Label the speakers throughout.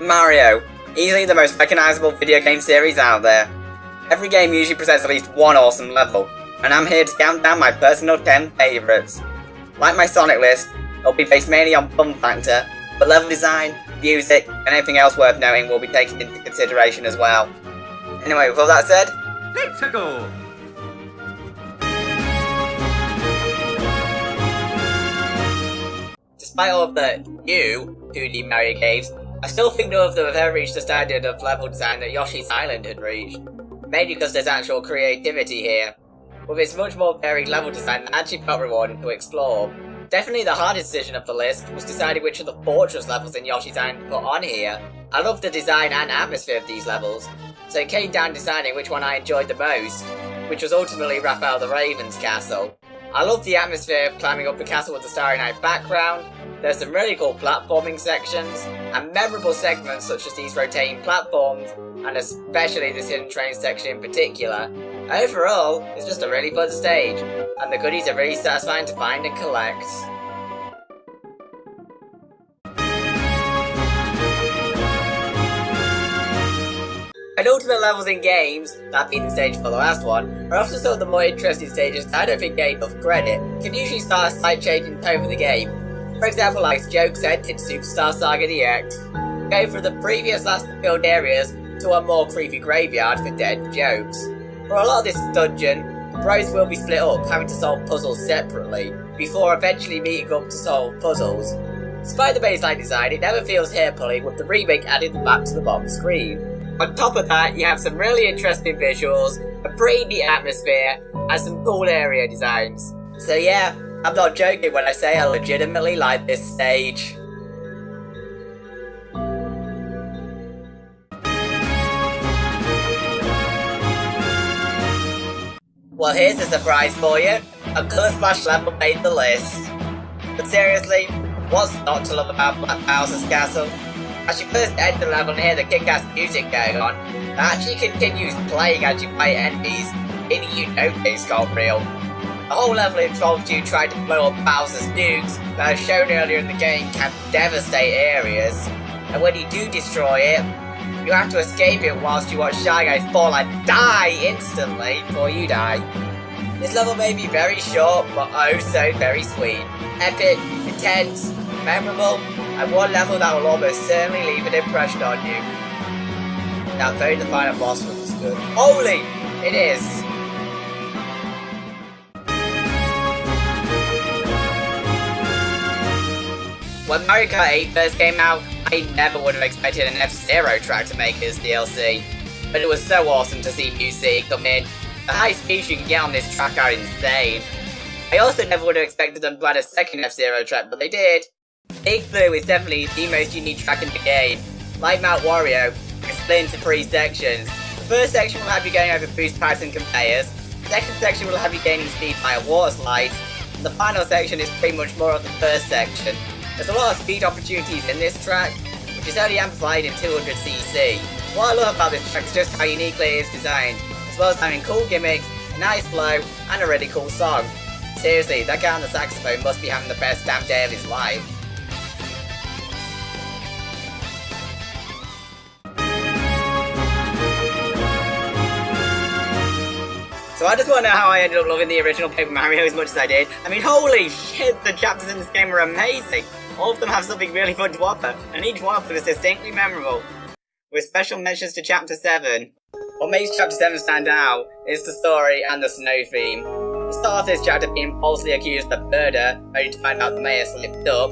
Speaker 1: Mario, easily the most recognisable video game series out there. Every game usually presents at least one awesome level, and I'm here to count down my personal 10 favourites. Like my Sonic list, it'll be based mainly on fun factor, but level design, music, and anything else worth noting will be taken into consideration as well. Anyway, with all that said,
Speaker 2: let's go!
Speaker 1: Despite all of the new 2D Mario games, I still think none of them have ever reached the standard of level design that Yoshi's Island had reached. Mainly because there's actual creativity here, with its much more varied level design that actually felt rewarding to explore. Definitely the hardest decision of the list was deciding which of the fortress levels in Yoshi's Island to put on here. I love the design and atmosphere of these levels, so it came down to deciding which one I enjoyed the most, which was ultimately Raphael the Raven's castle. I love the atmosphere of climbing up the castle with the Starry Night background. There's some really cool platforming sections, and memorable segments such as these rotating platforms, and especially this hidden train section in particular. Overall, it's just a really fun stage, and the goodies are really satisfying to find and collect. Penultimate levels in games, that being the stage for the last one, are often some of the more interesting stages that I don't think get enough credit. Can usually start a slight change in tone for the game. For example, like jokes sent in Superstar Saga DX, going from the previous last filled areas to a more creepy graveyard for dead jokes. For a lot of this dungeon, the bros will be split up, having to solve puzzles separately, before eventually meeting up to solve puzzles. Despite the baseline design, it never feels hair-pulling, with the remake adding the map to the bottom screen. On top of that, you have some really interesting visuals, a pretty neat atmosphere, and some cool area designs. So yeah, I'm not joking when I say I legitimately like this stage. Well, here's a surprise for you. A Colour Splash level made the list. But seriously, what's not to love about Black Bowser's castle? As you first enter the level and hear the kick-ass music going on, it actually continues playing as you fight enemies, meaning you know things got real. The whole level involves you trying to blow up Bowser's nukes that, as shown earlier in the game, can devastate areas. And when you do destroy it, you have to escape it whilst you watch Shy Guys fall and die instantly before you die. This level may be very short, but oh so very sweet. Epic, intense, memorable, and one level that will almost certainly leave an impression on you. Now, though the final boss was good. Holy! It is! When Mario Kart 8 first came out, I never would have expected an F-Zero track to make his DLC. But it was so awesome to see New City come in. The high speeds you can get on this track are insane. I also never would have expected them to add a second F-Zero track, but they did. Big Blue is definitely the most unique track in the game. Like Mount Wario, it's split into 3 sections. The first section will have you going over boost pipes and conveyors. The second section will have you gaining speed via water slides. And the final section is pretty much more of the first section. There's a lot of speed opportunities in this track, which is only amplified in 200cc. What I love about this track is just how uniquely it is designed, as well as having cool gimmicks, a nice flow, and a really cool song. Seriously, that guy on the saxophone must be having the best damn day of his life. So I just want to know how I ended up loving the original Paper Mario as much as I did. I mean, holy shit, the chapters in this game are amazing! All of them have something really fun to offer, and each one of them is distinctly memorable. With special mentions to Chapter 7. What makes Chapter 7 stand out is the story and the snow theme. We start off this chapter being falsely accused of murder, only to find out the mayor slipped up.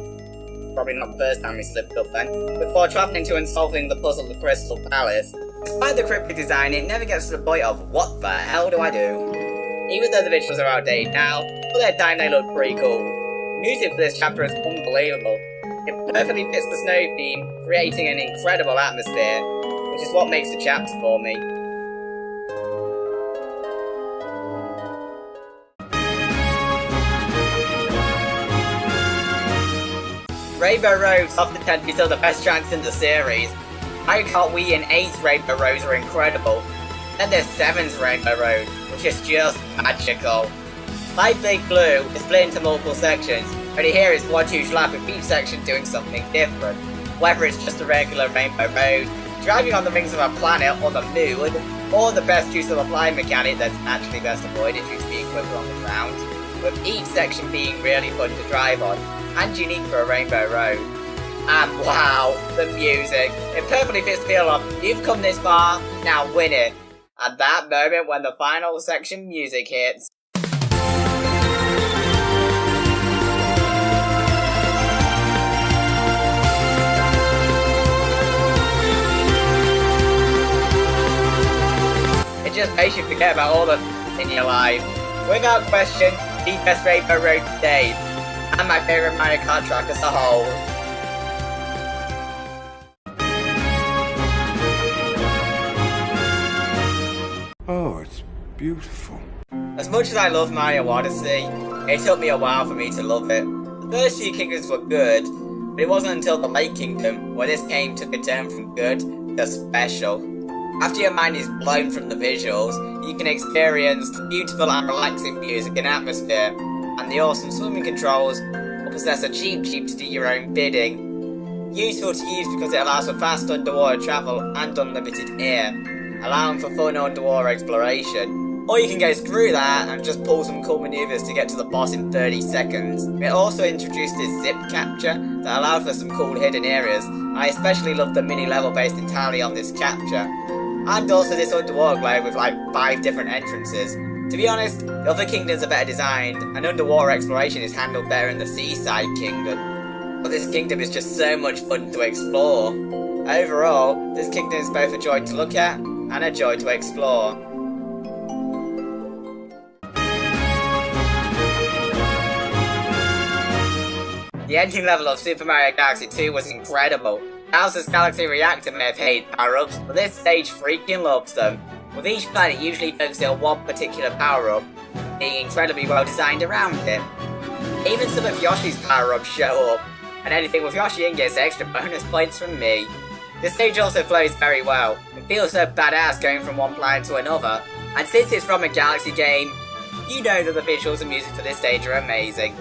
Speaker 1: Probably not the first time he slipped up then. Before travelling to and solving the puzzle of the Crystal Palace. Despite the cryptic design, it never gets to the point of, what the hell do I do? Even though the visuals are outdated now, for their time they look pretty cool. The music for this chapter is unbelievable. It perfectly fits the snow theme, creating an incredible atmosphere, which is what makes the chapter for me. Rainbow Roads often tend to be some of the best tracks in the series. Mario Kart Wii and 8's Rainbow Roads are incredible. Then there's 7's Rainbow Road, which is just magical. Like Big Blue, it's split into multiple sections, only here is one huge lap with each section doing something different. Whether it's just a regular rainbow road, driving on the rings of a planet or the moon, or the best use of the flying mechanic that's actually best avoided due to being quicker on the ground, with each section being really fun to drive on, and unique for a rainbow road. And wow, the music! It perfectly fits the feel of, you've come this far, now win it! At that moment when the final section music hits. It just makes you forget about all the in your life. Without question, the best rainbow road to date, and my favourite Mario Kart track as a whole.
Speaker 2: Oh, it's beautiful.
Speaker 1: As much as I love Mario Odyssey, it took me a while for me to love it. The first few kingdoms were good, but it wasn't until the Lake Kingdom where this game took a turn from good to special. After your mind is blown from the visuals, you can experience the beautiful and relaxing music and atmosphere, and the awesome swimming controls will possess a cheap to do your own bidding. Useful to use because it allows for fast underwater travel and unlimited air, allowing for fun underwater exploration. Or you can go screw that and just pull some cool maneuvers to get to the boss in 30 seconds. It also introduced this zip capture that allowed for some cool hidden areas. I especially love the mini level based entirely on this capture. And also this underwater globe with like 5 different entrances. To be honest, the other kingdoms are better designed, and underwater exploration is handled better in the Seaside Kingdom. But this kingdom is just so much fun to explore. Overall, this kingdom is both a joy to look at and a joy to explore. The ending level of Super Mario Galaxy 2 was incredible. Bowser's Galaxy Reactor may have hated power-ups, but this stage freaking loves them. With each planet usually focusing on one particular power-up, being incredibly well designed around it. Even some of Yoshi's power-ups show up, and anything with Yoshi in gets extra bonus points from me. This stage also flows very well. It feels so badass going from one planet to another, and since it's from a Galaxy game, you know that the visuals and music for this stage are amazing.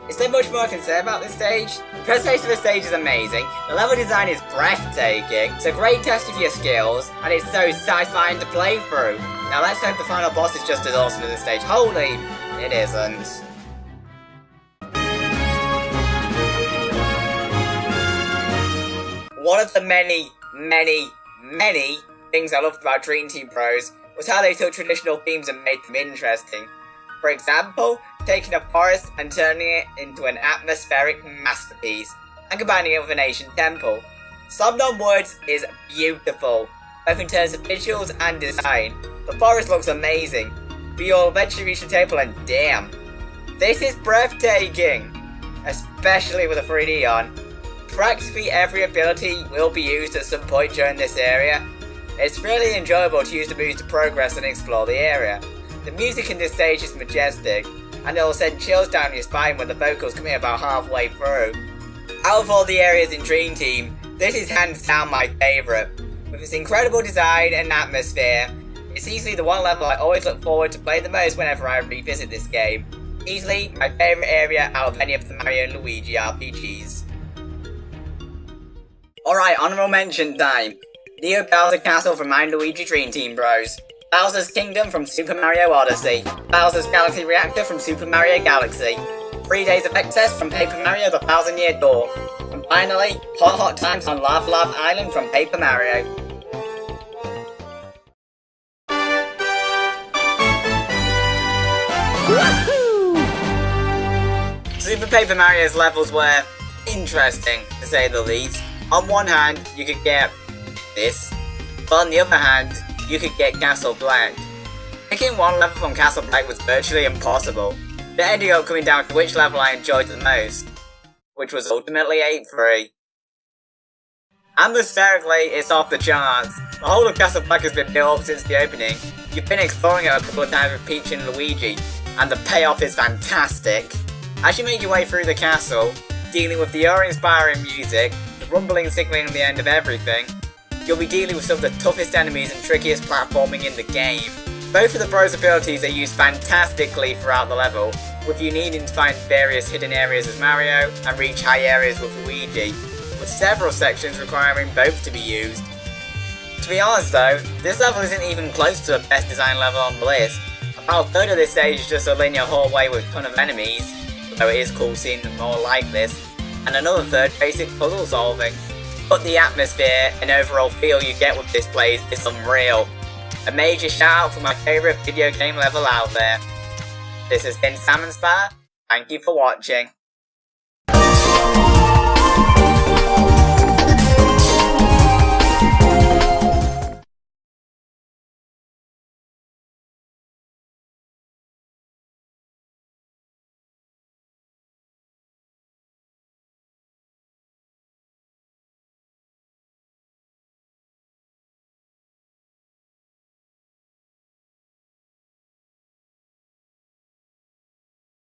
Speaker 1: Is there much more I can say about this stage? The presentation of the stage is amazing, the level design is breathtaking, it's a great test of your skills, and it's so satisfying to play through. Now let's hope the final boss is just as awesome as this stage. Holy, it isn't. One of the many things I loved about Dream Team Bros was how they took traditional themes and made them interesting. For example, taking a forest and turning it into an atmospheric masterpiece, and combining it with an ancient temple. Somnon Woods is beautiful, both in terms of visuals and design. The forest looks amazing, but you'll eventually reach the temple and damn, this is breathtaking! Especially with a 3D on. Practically every ability will be used at some point during this area. It's really enjoyable to use the moves to progress and explore the area. The music in this stage is majestic, and it will send chills down your spine when the vocals come in about halfway through. Out of all the areas in Dream Team, this is hands down my favourite. With its incredible design and atmosphere, it's easily the one level I always look forward to play the most whenever I revisit this game. Easily my favourite area out of any of the Mario and Luigi RPGs. Alright, honourable mention time. Neo Bowser Castle from My Luigi Dream Team Bros. Bowser's Kingdom from Super Mario Odyssey. Bowser's Galaxy Reactor from Super Mario Galaxy. 3 Days of Excess from Paper Mario The 1000-Year Door. And finally, Hot Times on Lava Lava Island from Paper Mario. Super Paper Mario's levels were interesting, to say the least. On one hand, you could get this, but on the other hand, you could get Castle Black. Picking one level from Castle Black was virtually impossible, but ending up coming down to which level I enjoyed the most, which was ultimately 8-3. Atmospherically, it's off the charts. The whole of Castle Black has been built up since the opening. You've been exploring it a couple of times with Peach and Luigi, and the payoff is fantastic. As you make your way through the castle, dealing with the awe-inspiring music, the rumbling signaling the end of everything, you'll be dealing with some of the toughest enemies and trickiest platforming in the game. Both of the Bros' abilities are used fantastically throughout the level, with you needing to find various hidden areas as Mario and reach high areas with Luigi. with several sections requiring both to be used. To be honest though, this level isn't even close to the best design level on the list. About a third of this stage is just a linear hallway with a ton of enemies, though it is cool seeing them more like this, and another third basic puzzle solving. But the atmosphere and overall feel you get with this place is unreal. A major shout out for my favourite video game level out there. This has been Salmon Spire, thank you for watching.